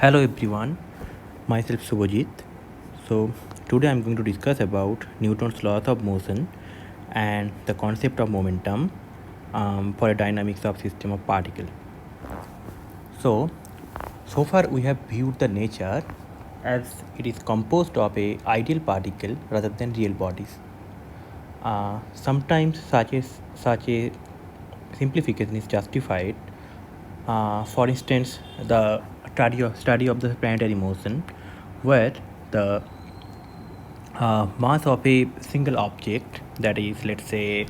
Hello everyone, myself Subhajit. So today I'm going to discuss about Newton's laws of motion and the concept of momentum for a dynamics of system of particle. So far we have viewed the nature as it is composed of a ideal particle rather than real bodies. Sometimes such a simplification is justified. For instance, the study of the planetary motion, where the mass of a single object, that is, let's say,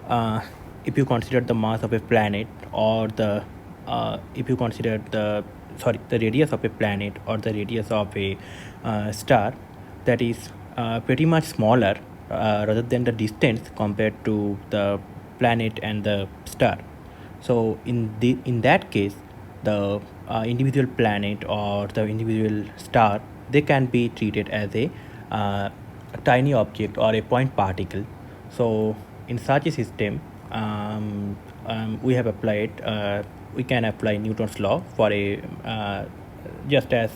uh, if you consider the mass of a planet, or the if you consider the radius of a planet or the radius of a star, that is pretty much smaller rather than the distance compared to the planet and the star. So in that case, the individual planet or the individual star, they can be treated as a tiny object or a point particle. So in such a system, we have applied we can apply Newton's law for a just as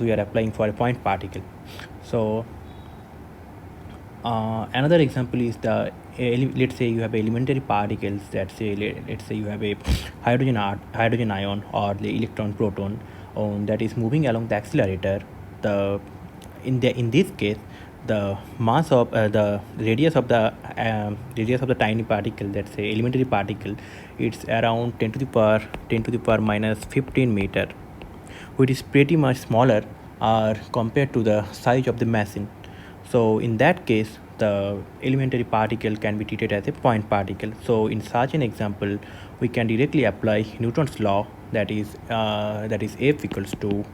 we are applying for a point particle. So another example is let's say you have elementary particles, that say let's say you have a hydrogen ion or the electron proton that is moving along the accelerator. The in this case, the mass of radius of the tiny particle, let's say elementary particle, it's around 10 to the power minus 15 meter, which is pretty much smaller compared to the size of the machine. So in that case, the elementary particle can be treated as a point particle. So in such an example, we can directly apply Newton's law, that is F equals to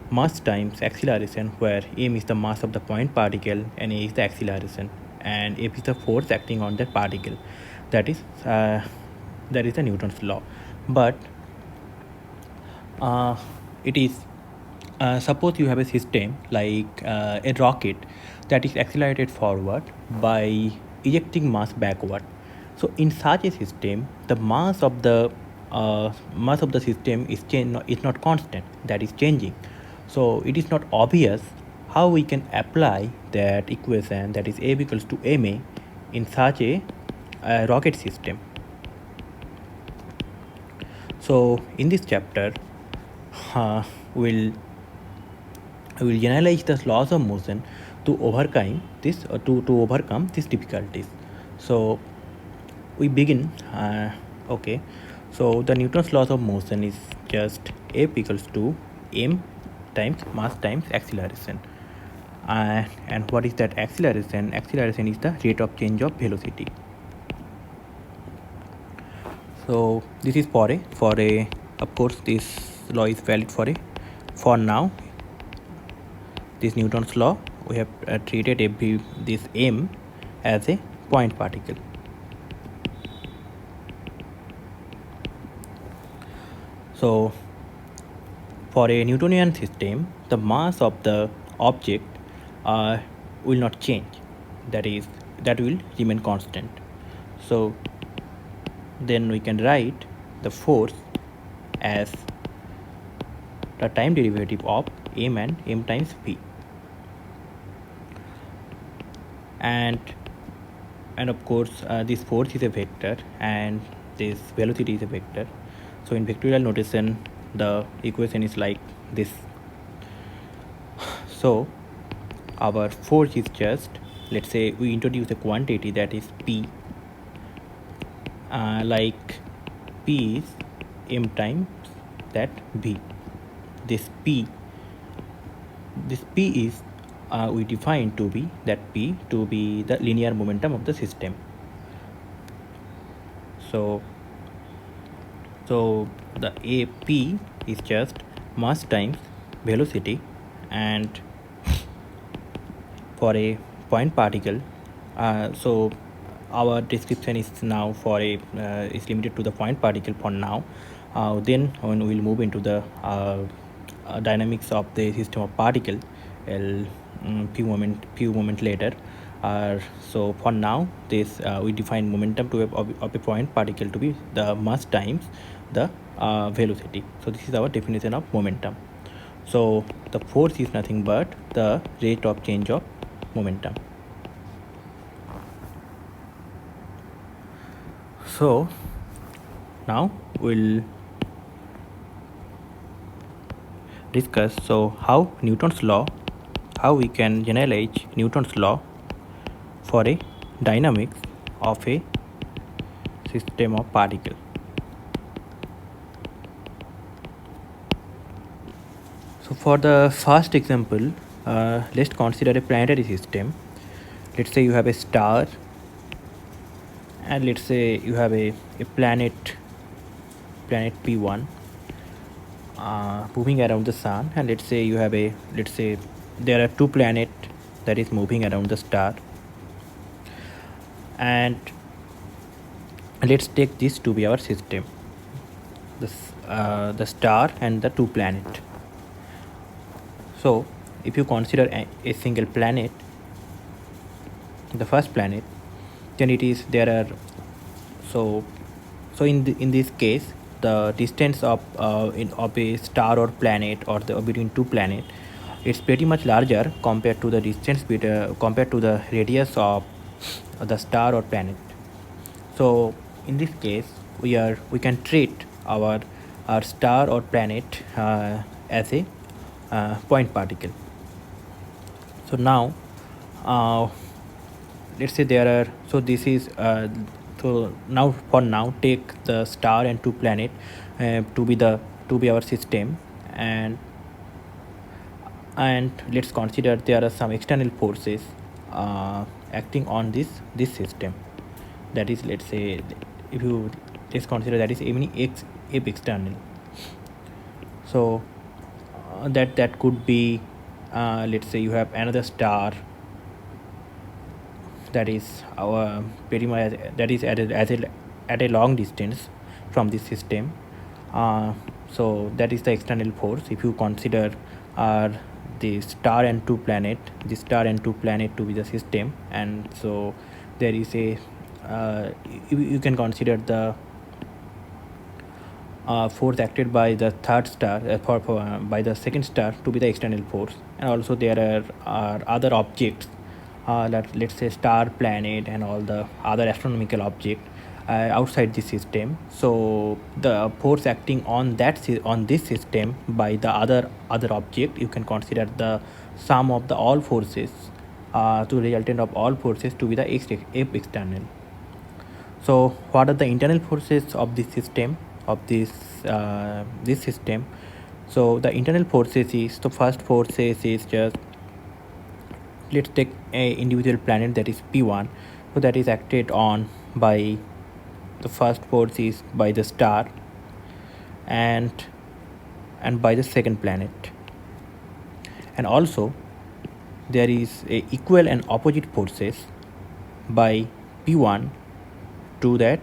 mass times acceleration, where m is the mass of the point particle and a is the acceleration, and F is the force acting on that particle. That is the Newton's law. But it is suppose you have a system like a rocket that is accelerated forward by ejecting mass backward. So in such a system, the mass of the system is not constant, that is changing. So it is not obvious how we can apply that equation, that is F equals to ma, in such a rocket system. So in this chapter, uh, we'll generalize the laws of motion to overcome these difficulties. So we begin. Okay, so the Newton's laws of motion is just F equals to m times mass times acceleration. And what is that acceleration? Acceleration is the rate of change of velocity. So this is for a of course this law is valid for now. This Newton's law, we have treated this m as a point particle. So for a Newtonian system, the mass of the object will not change, that will remain constant. So then we can write the force as the time derivative of m and m times v. And of course this force is a vector and this velocity is a vector. So in vectorial notation, the equation is like this. So our force is just, let's say we introduce a quantity, that is p, like p is m times that v. This p is we define to be the linear momentum of the system. So the AP is just mass times velocity, and for a point particle, so our description is now is limited to the point particle for now. Then when we'll move into the dynamics of the system of particle, few moment later. So for now, this we define momentum of a point particle to be the mass times the velocity. So this is our definition of momentum. So the force is nothing but the rate of change of momentum. So now we'll discuss how we can generalize Newton's law for a dynamics of a system of particle. So for the first example, let's consider a planetary system. Let's say you have a star, and let's say you have a planet P1 moving around the sun, and let's say there are two planets that is moving around the star, and let's take this to be our system, the star and the two planets. So if you consider a single planet, the first planet, then it is there are so in this case the distance of a star or planet, or between two planets, it's pretty much larger compared to the distance compared to the radius of the star or planet. So in this case we can treat our star or planet as a point particle. So now let's say there are this is so now for now take the star and two planet to be our system, and let's consider there are some external forces acting on this system. That is, let's say, if you let's consider that is any x external. So that could be let's say you have another star that is our pretty much that is at a long distance from this system. So that is the external force. If you consider the star and two planet to be the system, and so there is a you can consider the force acted by the third star by the second star to be the external force. And also there are other objects, let's say star, planet, and all the other astronomical object outside the system. So the force acting on this system by the other object, you can consider the sum of the all forces to resultant of all forces to be the F external. So what are the internal forces of this system, this system? So the internal forces is, the first forces is just, let's take a individual planet that is P1. So that is acted on by the first force is by the star and by the second planet. And also there is a equal and opposite forces by P1 to the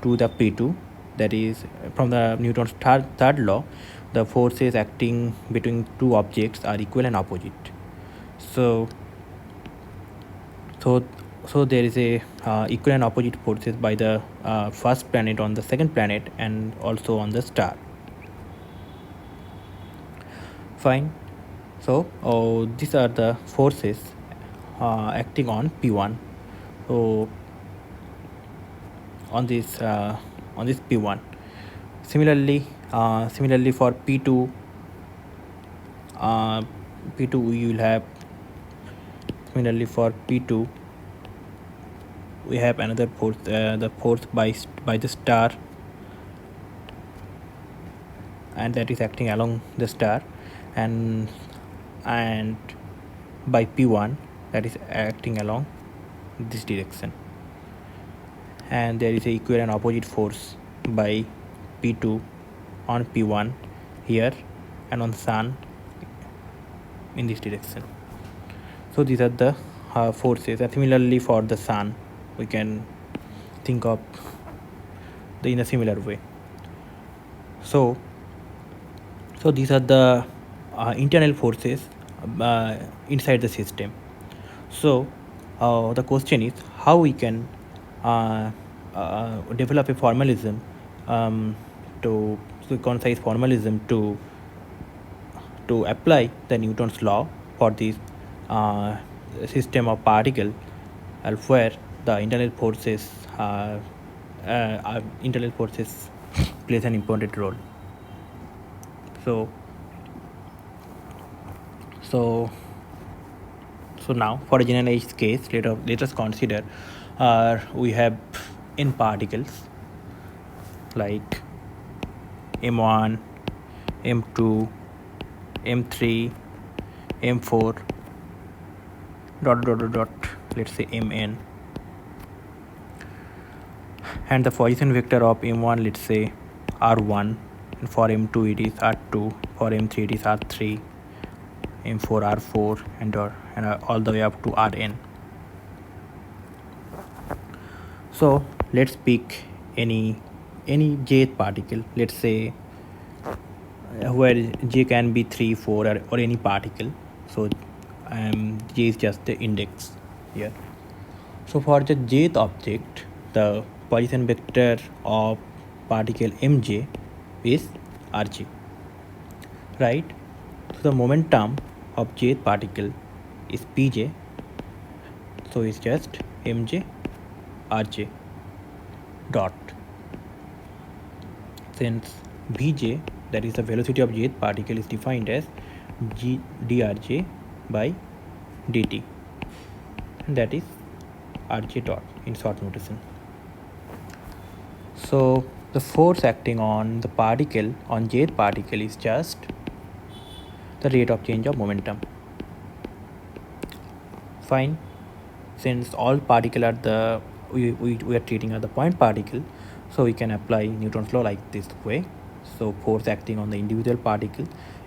P2. That is, from the Newton's third law, the forces acting between two objects are equal and opposite. So there is a equal and opposite forces by the first planet on the second planet and also on the star. Fine. So these are the forces acting on P1. So on this P1. Similarly for P2, we will have, similarly for P2 we have another force, the force by the star, and that is acting along the star, and by P1 that is acting along this direction. And there is a equal and opposite force by P2 on P1 here, and on sun in this direction. So these are the forces. And similarly for the sun, we can think of in a similar way. So these are the internal forces inside the system. So the question is how we can develop a formalism to concise formalism to apply the Newton's law for this system of particle, where the internal forces plays an important role. So now for a generalized case, let us consider we have n particles like m1, m2, m3, m4, let's say mn, and the position vector of m1, let's say r1, and for m2 it is r2, for m3 it is r3, m4 r4, and all the way up to rn. So let's pick any jth particle, let's say where j can be 3, 4, or any particle. So j is just the index here. So for the jth object, the position vector of particle mj is rj, right? So the momentum of jth particle is pj, so it's just mj rj dot. Since vj, that is the velocity of jth particle, is defined as g drj by dt, and that is rj dot in short notation. So the force acting on the particle, on jth particle, is just the rate of change of momentum. Fine. Since all particle are we are treating as the point particle, so we can apply Newton's law like this way. So force acting on the individual particle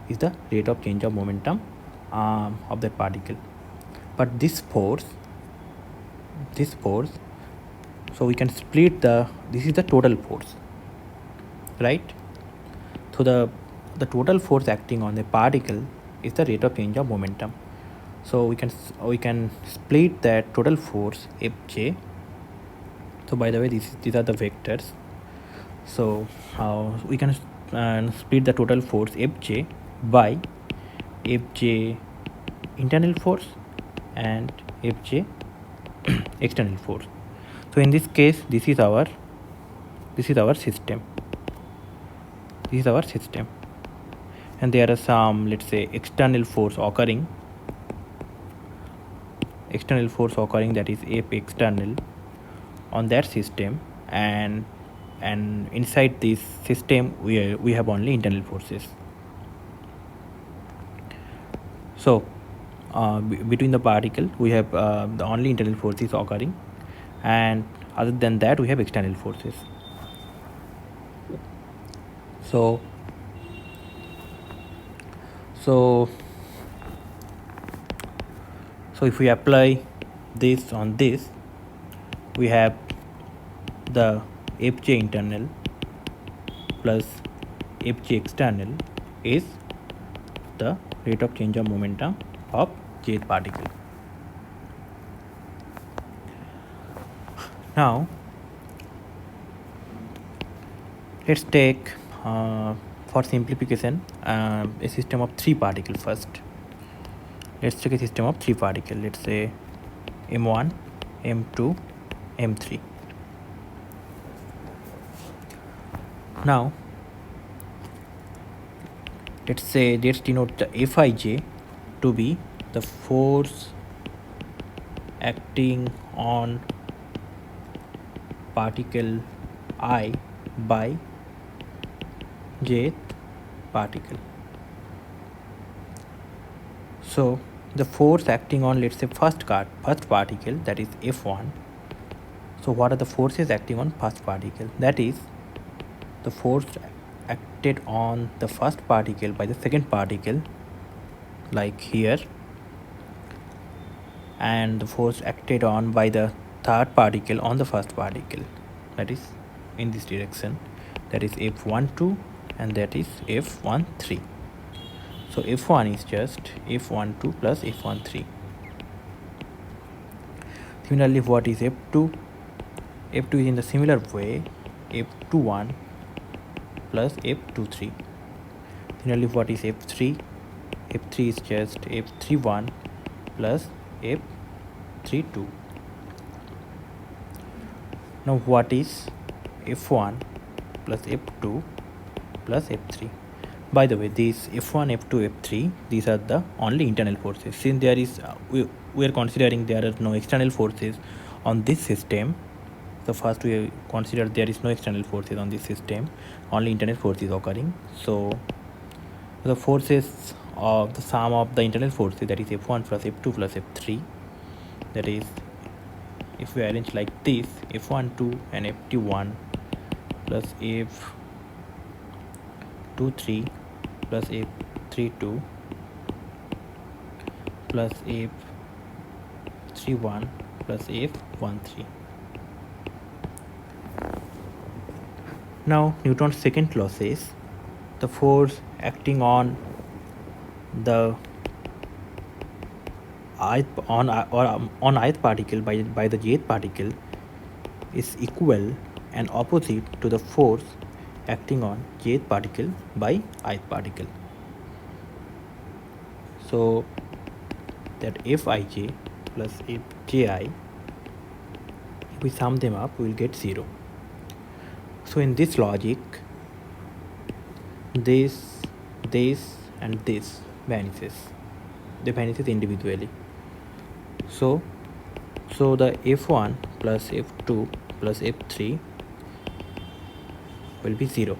is the rate of change of momentum of that particle. But this force, so we can split this is the total force, right? So the total force acting on the particle is the rate of change of momentum. So we can split that total force fj. So by the way, these are the vectors. So we can split the total force fj by fj internal force and fj external force. So in this case, this is our system. This is our system, and there are some, let's say, external force occurring, that is f external on that system, and inside this system we have only internal forces. So between the particle we have the only internal forces occurring, and other than that we have external forces. So if we apply this on this, we have the fj internal plus fj external is the rate of change of momentum of jth particle. Now let's take for simplification a system of 3 particles first. Let's take a system of 3 particles, let's say m1, m2, m3. Now let's denote the Fij to be the force acting on particle I by jth particle. So the force acting on, let's say, first particle, that is F1. So what are the forces acting on first particle? That is the force acted on the first particle by the second particle, like here, and the force acted on by the third particle on the first particle, that is in this direction, that is F12, and that is F13. So F1 is just F12 plus F13. Similarly, what is F2? F2 is in the similar way, F21 plus F23. Similarly, what is F3? F3 is just F31 plus F32. Now what is F1 plus F2 plus F3? By the way, these F1, F2, F3, these are the only internal forces. Since there is, we are considering there are no external forces on this system. So first we consider there is no external forces on this system, only internal forces occurring. So the forces of the sum of the internal forces, that is F1 plus F2 plus F3, that is, if we arrange like this, F12 and F21 plus F23 plus F32 plus F31 plus F13. Now Newton's second law says the force acting on the ith particle by the jth particle is equal and opposite to the force acting on jth particle by ith particle. So that Fij plus Fji, if we sum them up, we will get 0. So in this logic, this and this vanishes. They vanishes individually. So the F1 plus F2 plus F3 will be 0.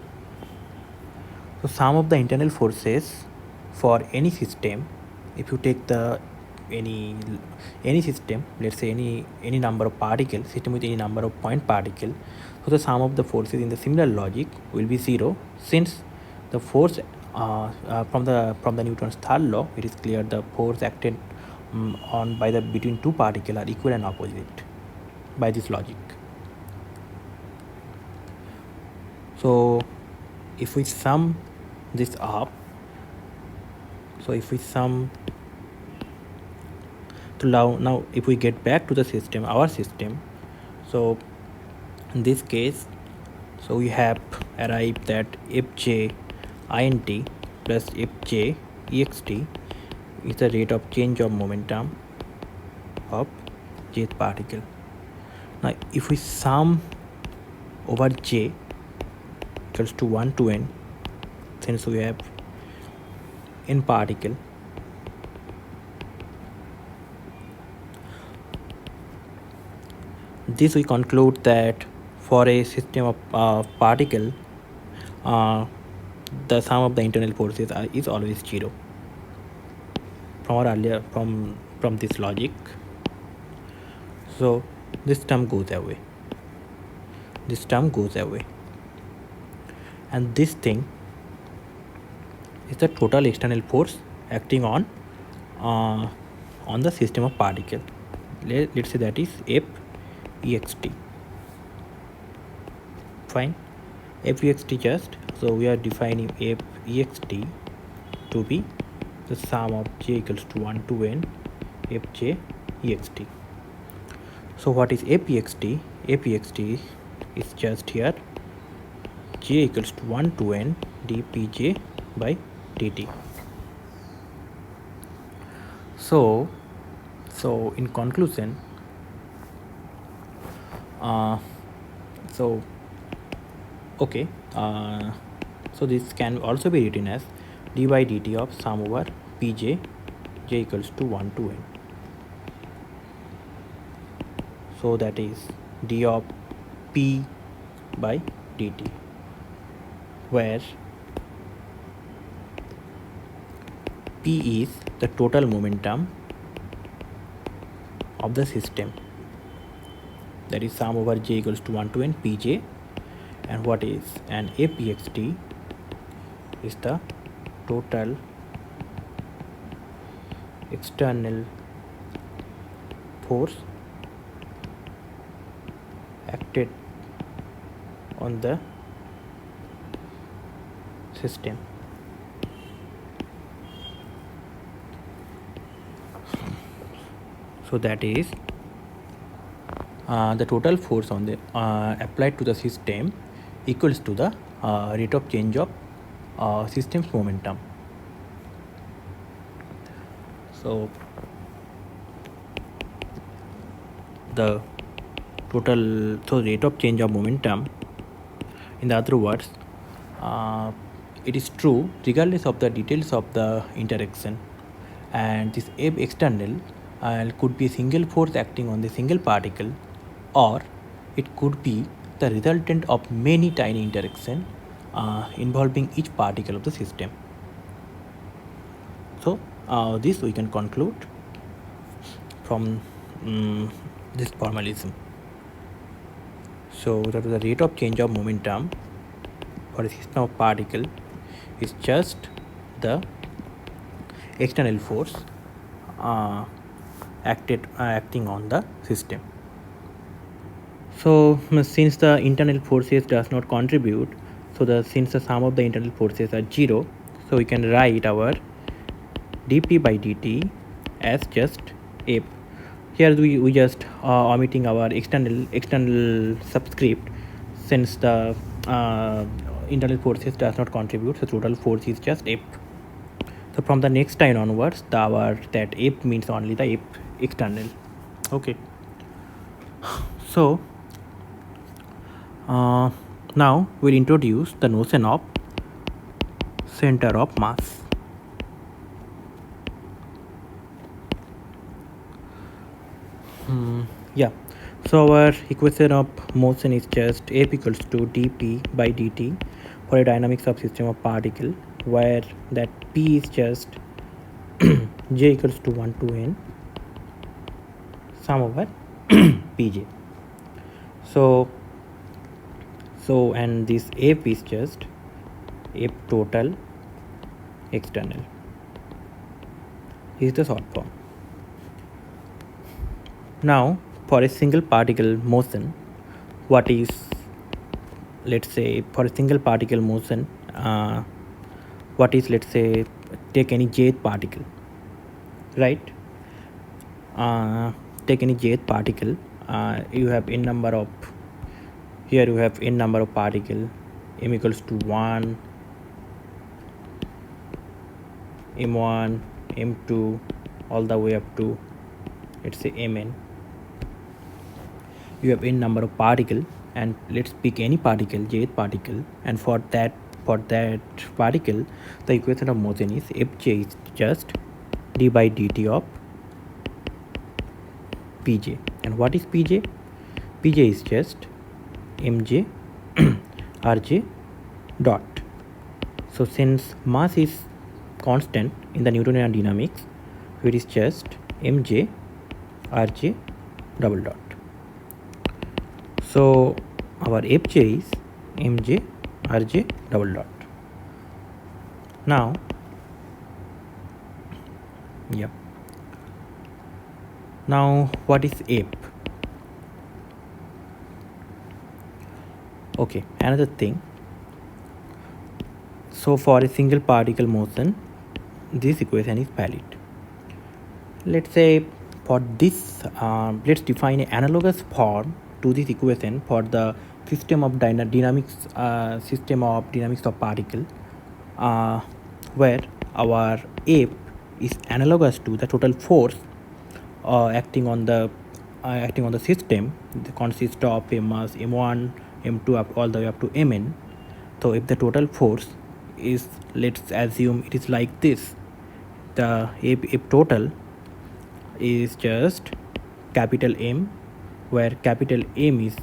So sum of the internal forces for any system, if you take the any system, let's say any number of particles, system with any number of point particle, so the sum of the forces in the similar logic will be 0, since the force from the Newton's third law, it is clear the force acted on by the between two particles are equal and opposite by this logic. So if we sum this up, so if we sum to now if we get back to the system, our system, so in this case, so we have arrived that Fj int plus Fj ext is the rate of change of momentum of jth particle. Now if we sum over j equals to 1 to n, since we have n particle, this we conclude that for a system of particle, the sum of the internal forces is always 0 from our earlier from this logic. So this term goes away, and this thing is the total external force acting on the system of particle. Let's say that is Fext. Fine, Fext just, so we are defining Fext to be the sum of j equals to 1 to n Fj ext. So what is Fext? Fext is just here j equals to 1 to n dpj by dt. So in conclusion, so this can also be written as d by dt of sum over pj j equals to 1 to n. So that is d of p by dt, where p is the total momentum of the system, that is sum over j equals to 1 to n pj, and what is an Fext is the total external force acted on the system. So that is the total force on the applied to the system equals to the rate of change of system's momentum. So the rate of change of momentum, in the other words, it is true regardless of the details of the interaction, and this F external could be a single force acting on the single particle, or it could be the resultant of many tiny interactions involving each particle of the system. So this we can conclude from this formalism. So that the rate of change of momentum for a system of particle is just the external force acting on the system. So since the internal forces does not contribute, since the sum of the internal forces are 0, so we can write our dp by dt as just F. Here we just omitting our external subscript, since the internal forces does not contribute, so total force is just F. So from the next time onwards, that F means only the F external. Okay. So now we'll introduce the notion of center of mass. Yeah, so our equation of motion is just F equals to dp by dt for a dynamics of system of particle, where that p is just j equals to 1 to n sum over pj. So and this F is just F total external. This is the short form. Now for a single particle motion, what is, let's say for a single particle motion, what is, let's say take any jth particle, right? Take any jth particle, you have n number of, here you have n number of particle, m equals to 1, m1, m2, all the way up to, let's say mn. You have n number of particle, and let's pick any particle, jth particle, and for that particle the equation of motion is Fj is just d by dt of Pj. And what is Pj? Pj is just mj rj dot. So since mass is constant in the Newtonian dynamics, it is just mj rj double dot. So our Fj is mj rj double dot. Now what is F? Okay, another thing. So for a single particle motion, this equation is valid. Let's say for this, let's define an analogous form to this equation for the system of dynamics of particle, where our F is analogous to the total force acting on the system. It consists of a mass m1, m2 up all the way up to mn. So if the total force is, let's assume it is like this, the F total is just capital M, where capital M is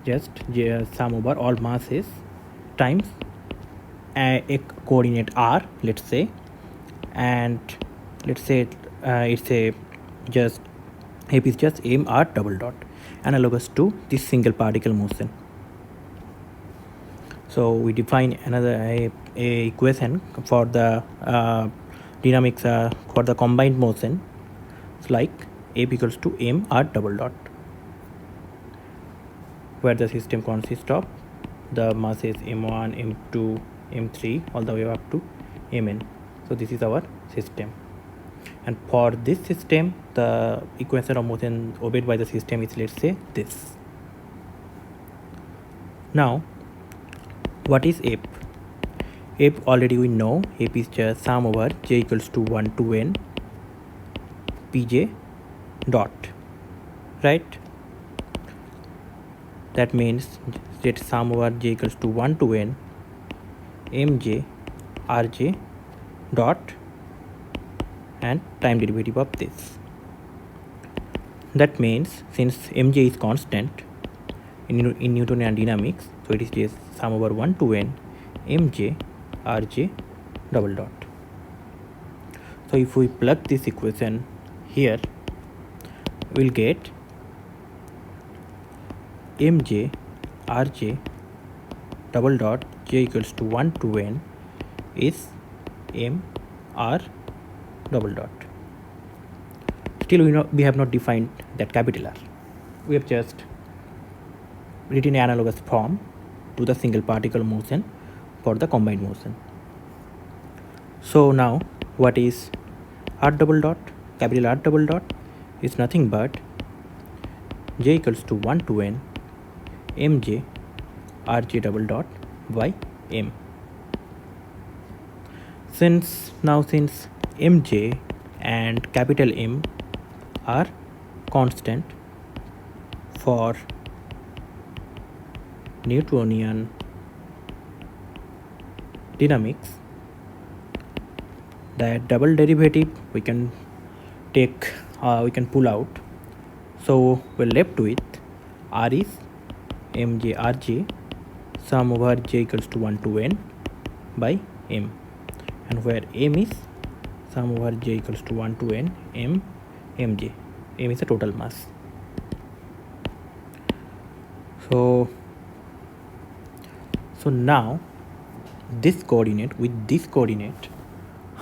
just sum over all masses times a coordinate r, let's say, and let's say it's a just F is just m r double dot, analogous to this single particle motion. So we define another a equation for the dynamics for the combined motion. It's like F equals to m r double dot, where the system consists of the masses m1, m2, m3 all the way up to mn. So this is our system, and for this system the equation of motion obeyed by the system is, let's say, this. Now What is ape? Ape already we know. Ape is just sum over j equals to 1 to n pj dot, right? That means that sum over j equals to 1 to n mj rj dot and time derivative of this. That means since mj is constant in Newtonian dynamics, so it is just sum over 1 to n mj rj double dot. So if we plug this equation here, we'll get mj rj double dot j equals to 1 to n is m r double dot. Still we have not defined that capital R. We have just written an analogous form to the single particle motion for the combined motion. So now what is R double dot? Capital R double dot is nothing but j equals to 1 to n mj rj double dot by m. Since mj and capital M are constant for Newtonian dynamics, that double derivative we can take, we can pull out. So we're left with R is mj rj sum over j equals to 1 to n by m, and where m is sum over j equals to 1 to n mj. M is the total mass. So now this coordinate with this coordinate,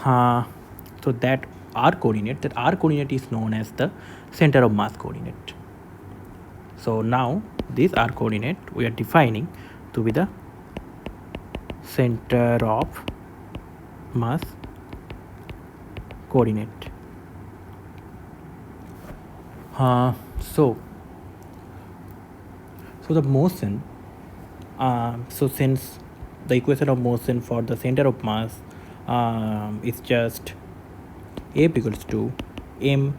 so that r coordinate is known as the center of mass coordinate. So now this r coordinate we are defining to be the center of mass coordinate. So the motion, so since the equation of motion for the center of mass is just a equals to m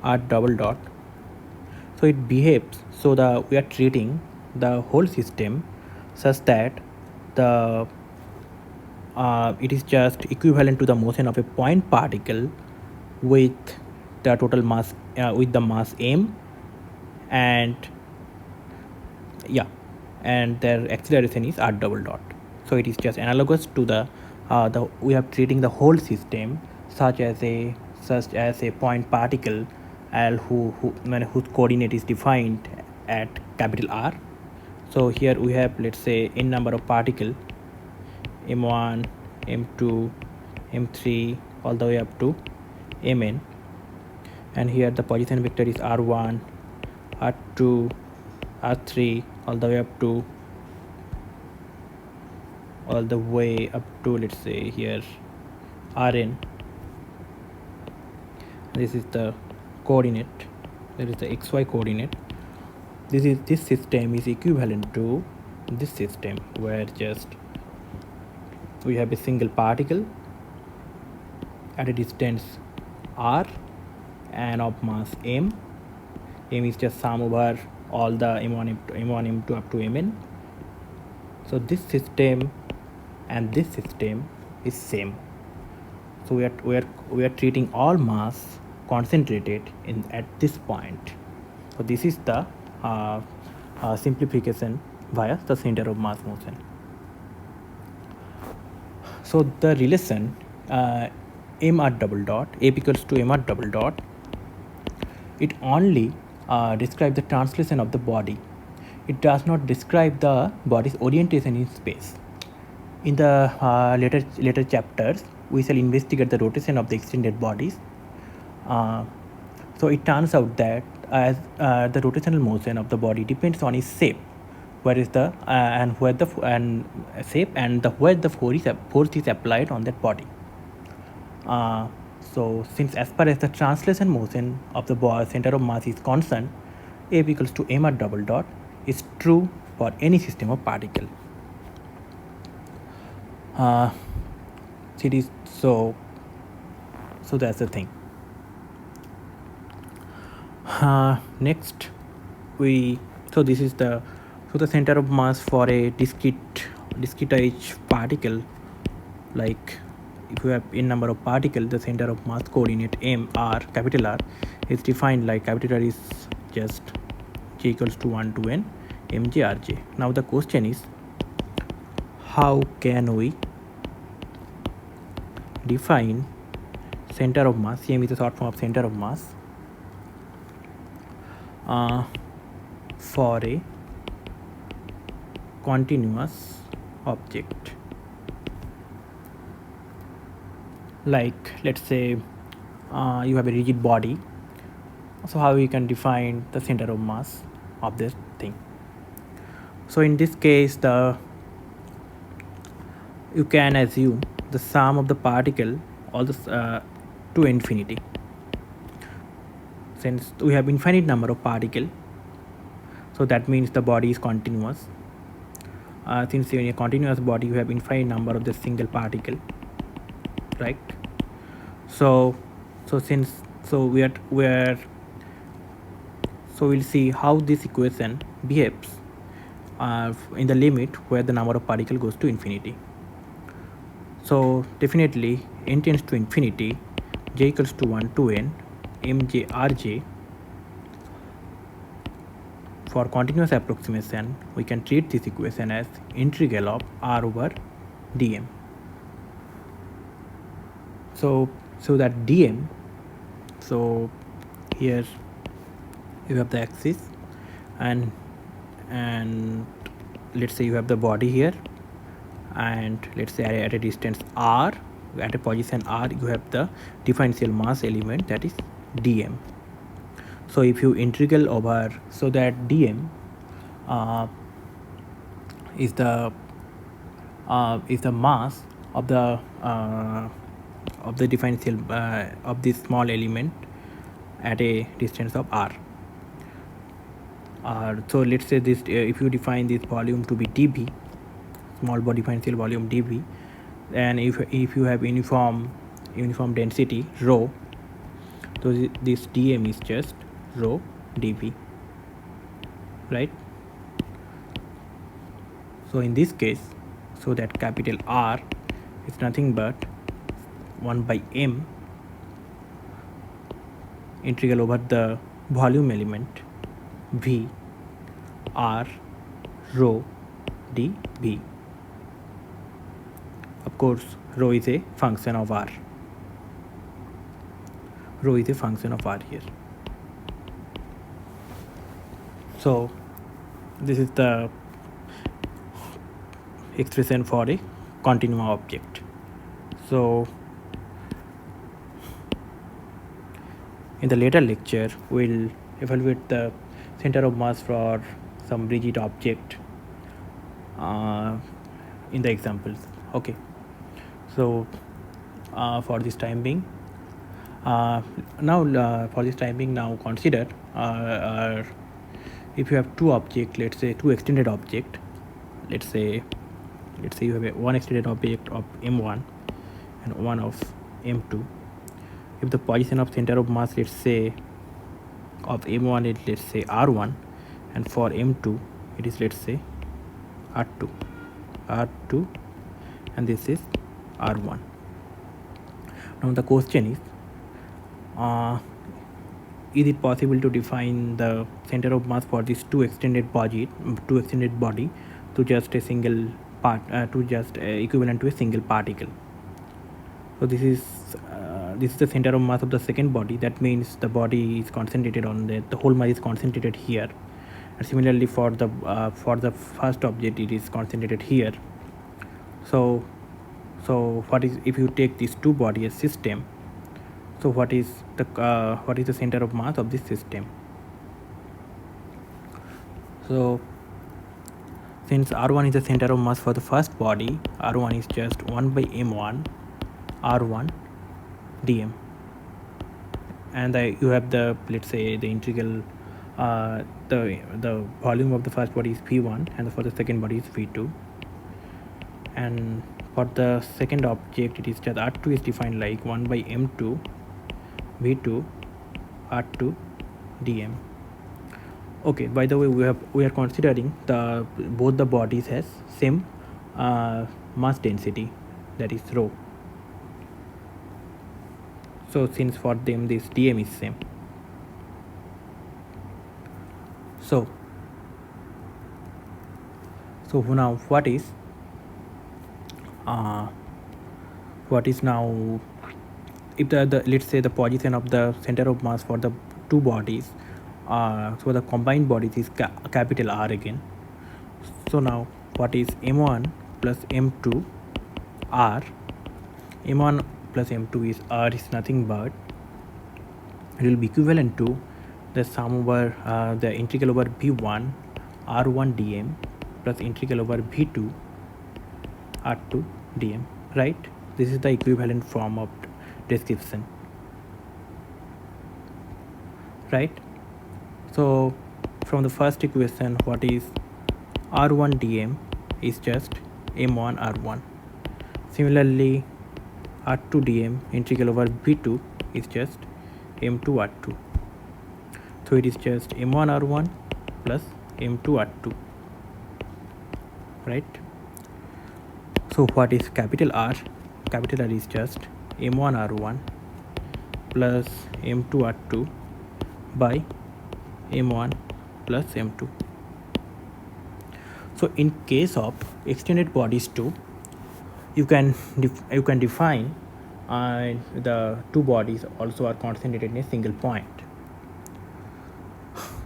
r double dot, so it behaves, so we are treating the whole system such that the it is just equivalent to the motion of a point particle with the total mass, with the mass m, and their acceleration is r double dot. So it is just analogous to the we are treating the whole system such as a point particle whose coordinate is defined at capital R. So here we have, let's say, n number of particles, m1, m2, m3 all the way up to mn, and here the position vector is r1, r2, r3 all the way up to let's say here rn. This is the coordinate, that is the xy coordinate. This system is equivalent to this system where just we have a single particle at a distance r and of mass m. M is just sum over all the m1, m2 up to mn. So this system and this system is same. So we are treating all mass concentrated at this point. So this is the simplification via the center of mass motion. So the relation mr double dot, a equals to mr double dot, it only describes the translation of the body. It does not describe the body's orientation in space. In the later chapters, we shall investigate the rotation of the extended bodies. So it turns out that as the rotational motion of the body depends on its shape, where is the where the force is applied on that body. So since as far as the translation motion of the center of mass is concerned, A equals to mr double dot is true for any system of particle. series. So that's the thing. Next this is the center of mass for a discretized particle. Like if you have n number of particles, the center of mass coordinate m r, capital R, is defined like capital R is just j equals to 1 to n mj rj. Now the question is, how can we define center of mass? Cm is a short form of center of mass for a continuous object. Like let's say you have a rigid body, so how we can define the center of mass of this thing? So in this case, you can assume the sum of the particle all this to infinity. Since we have infinite number of particle, so that means the body is continuous. Since in a continuous body you have infinite number of the single particle, right? So we'll see how this equation behaves in the limit where the number of particle goes to infinity. So definitely n tends to infinity, j equals to 1 to n mj rj. For continuous approximation, we can treat this equation as integral of r over dm. So that dm, so here you have the axis, and let's say you have the body here, and let's say at a distance r, at a position r, you have the differential mass element, that is dm. So if you integral over, so that dm is the mass of the differential of this small element at a distance of r. So let's say this, if you define this volume to be dv, small body differential volume dv, and if you have uniform density rho, so this dm is just rho dv, right? So in this case, so that capital R is nothing but 1 by m integral over the volume element v r rho dv. Of course, rho is a function of r. Rho is a function of r here. So this is the expression for a continuum object. So in the later lecture, we'll evaluate the center of mass for some rigid object in the examples. Okay, so for this time being, now consider if you have two objects, let's say two extended object, let's say you have one extended object of m1 and one of m2. If the position of center of mass, let's say of m1 is, let's say r1, and for m2 it is, let's say r2, and this is r1. Now the question is it possible to define the center of mass for this two extended body to just a single part, to just equivalent to a single particle? So this is the center of mass of the second body. That means the body is concentrated on the whole mass is concentrated here, and similarly for the first object, it is concentrated here. So what is, if you take these two body as system, so what is the center of mass of this system? So since r1 is the center of mass for the first body, r1 is just 1 by m1 r1 dm, and you have the, let's say, the integral, the volume of the first body is v1 and for the second body is v2, and For the second object, it is just R2 is defined like 1 by M2 V2 R2 dm. Okay, by the way, we are considering the both the bodies has same mass density, that is rho. So since for them this dm is same, so now what is now, if the let's say the position of the center of mass for the two bodies, so the combined bodies is capital R again. So now what is m1 plus m2 r? M1 plus m2 is r is nothing but it will be equivalent to the sum over the integral over v1 r1 dm plus integral over v2 r2 dm, right? This is the equivalent form of description, right? So from the first equation, what is r1 dm is just m1 r1. Similarly, r2 dm integral over v2 is just m2 r2. So it is just m1 r1 plus m2 r2, right? So what is capital R? Capital R is just m1 r1 plus m2 r2 by m1 plus m2. So in case of extended bodies too, you can define the two bodies also are concentrated in a single point.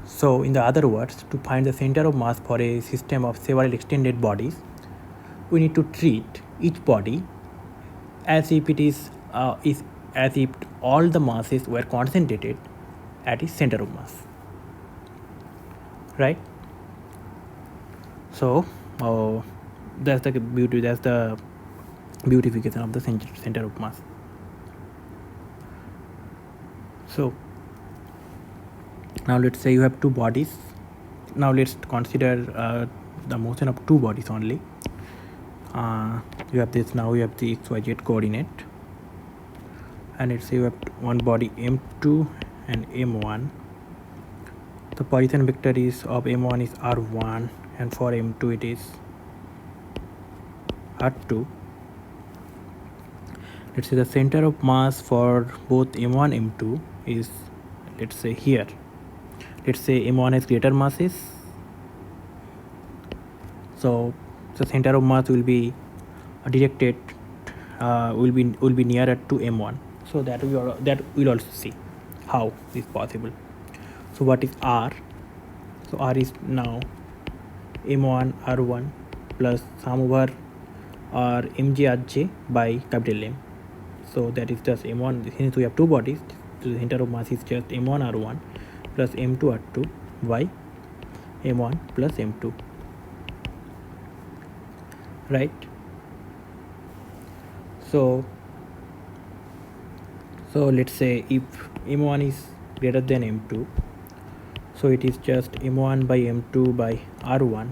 So in the other words, to find the center of mass for a system of several extended bodies, we need to treat each body as if it is as if all the masses were concentrated at its center of mass, right? So that's the beautification of the center of mass. So now let's say you have two bodies. Now let's consider the motion of two bodies only. You have this, now you have the xyz coordinate, and let's say you have one body m2 and m1. The position vector is of m1 is r1 and for m2 it is r2. Let's say the center of mass for both m1 m2 is, let's say here, let's say m1 has greater masses, so the center of mass will be directed will be nearer to m1. So that we'll also see how this is possible. So what is r? So r is now m1 r1 plus sum over r mj rj by capital M. So that is just m1, since we have two bodies, so the center of mass is just m1 r1 plus m2 r2 by m1 plus m2, right? So let's say if m1 is greater than m2, so it is just m1 by m2 by r1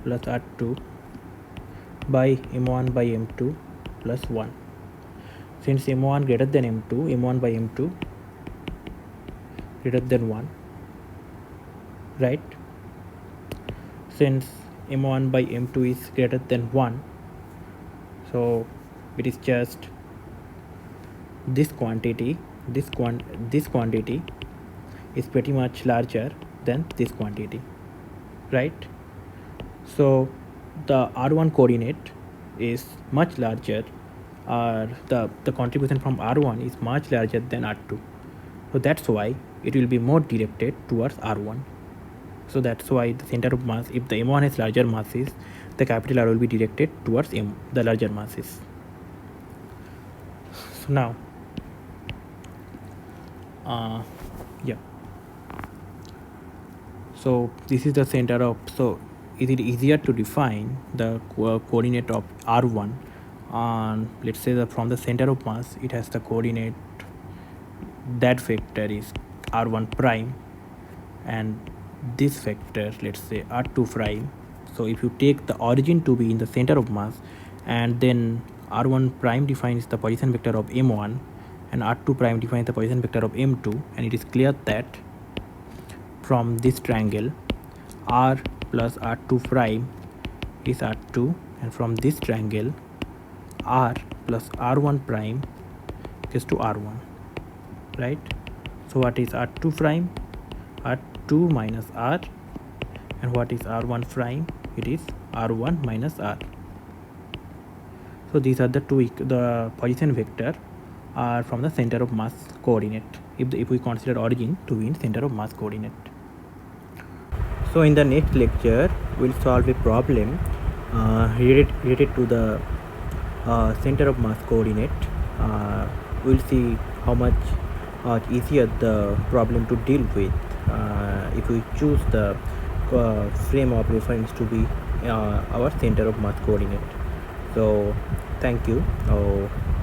plus r2 by m1 by m2 plus 1. Since m1 greater than m2, m1 by m2 greater than 1, right? Since m1 by m2 is greater than 1, so it is just this quantity, this quantity is pretty much larger than this quantity, right? So the r1 coordinate is much larger, or the contribution from r1 is much larger than r2. So that's why it will be more directed towards r1. So that's why the center of mass, if the m1 has larger masses, the capital R will be directed towards the larger masses. So now yeah, so this is the center of, so is it easier to define the coordinate of r1 on, let's say that from the center of mass it has the coordinate, that vector is r1 prime, and this vector, let's say r2 prime. So if you take the origin to be in the center of mass and then r1 prime defines the position vector of m1 and r2 prime defines the position vector of m2, and it is clear that from this triangle r plus r2 prime is r2, and from this triangle r plus r1 prime is to r1, right? So what is r2 prime? r2 minus r, and what is r1 prime? It is r1 minus r. So these are the the position vector are from the center of mass coordinate, if we consider origin to be in center of mass coordinate. So in the next lecture we'll solve a problem related to the center of mass coordinate. We'll see how much easier the problem to deal with if we choose the frame of reference to be our center of mass coordinate. So thank you.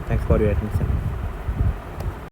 Thanks for your attention.